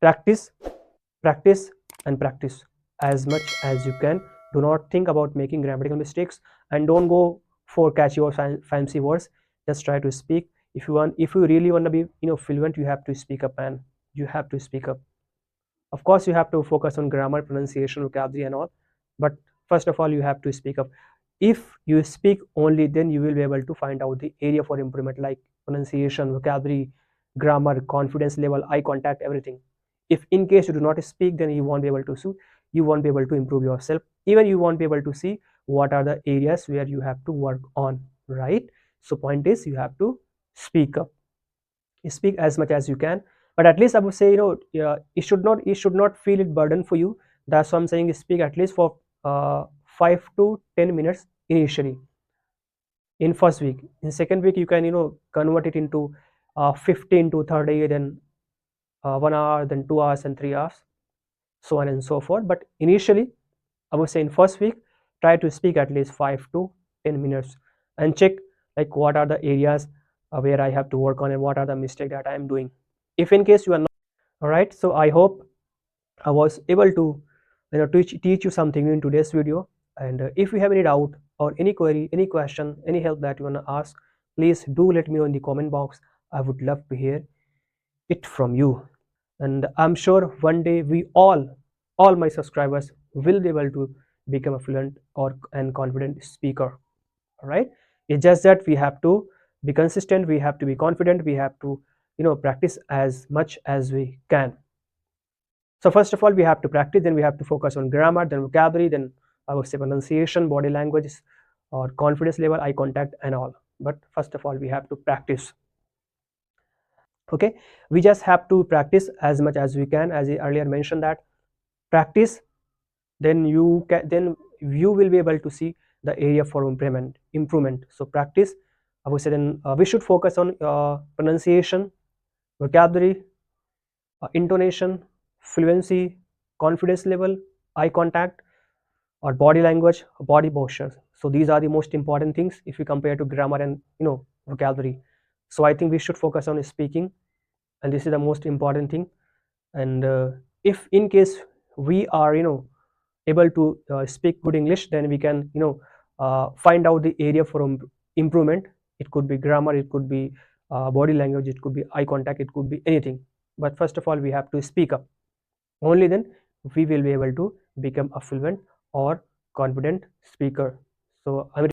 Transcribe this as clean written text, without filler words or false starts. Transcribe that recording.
Practice, practice, and practice as much as you can. Do not think about making grammatical mistakes, and don't go for catchy or fancy words. Just try to speak. If you really want to be fluent, you have to speak up, and you have to speak up. Of course, you have to focus on grammar, pronunciation, vocabulary, and all. But first of all, you have to speak up. If you speak only, then you will be able to find out the area for improvement, like pronunciation, vocabulary, grammar, confidence level, eye contact, everything. If in case you do not speak, then you won't be able to you won't be able to improve yourself. Even you won't be able to see what are the areas where you have to work on, right? So point is, you have to speak up. Speak as much as you can, but at least I would say, yeah, it should not feel it burden for you. That's why I'm saying speak at least for 5 to 10 minutes initially in first week. In second week, you can convert it into 15 to 30, then 1 hour, then 2 hours, and 3 hours, so on and so forth. But initially, I would say in first week, try to speak at least 5 to 10 minutes, and check like what are the areas where I have to work on, and what are the mistakes that I am doing. If in case you are not, all right. So I hope I was able to teach you something new in today's video. And if you have any doubt or any query, any question, any help that you want to ask, please do let me know in the comment box. I would love to hear it from you. And I'm sure one day we all my subscribers will be able to become a fluent or and confident speaker. All right. It's just that we have to be consistent, we have to be confident, we have to practice as much as we can. So first of all, we have to practice, then we have to focus on grammar, then vocabulary, then I would say pronunciation, body language, or confidence level, eye contact, and all. But first of all, we have to practice. Okay, we just have to practice as much as we can. As I earlier mentioned, that practice, then you will be able to see the area for improvement. So practice, I would say, then we should focus on pronunciation, vocabulary, intonation, fluency, confidence level, eye contact, or body language, body posture. So these are the most important things if you compare to grammar and vocabulary. So I think we should focus on speaking, and this is the most important thing. And if in case we are able to speak good English, then we can find out the area for improvement. It could be grammar, it could be body language, it could be eye contact, it could be anything. But first of all, we have to speak up. Only then we will be able to become a fluent or confident speaker. So I'm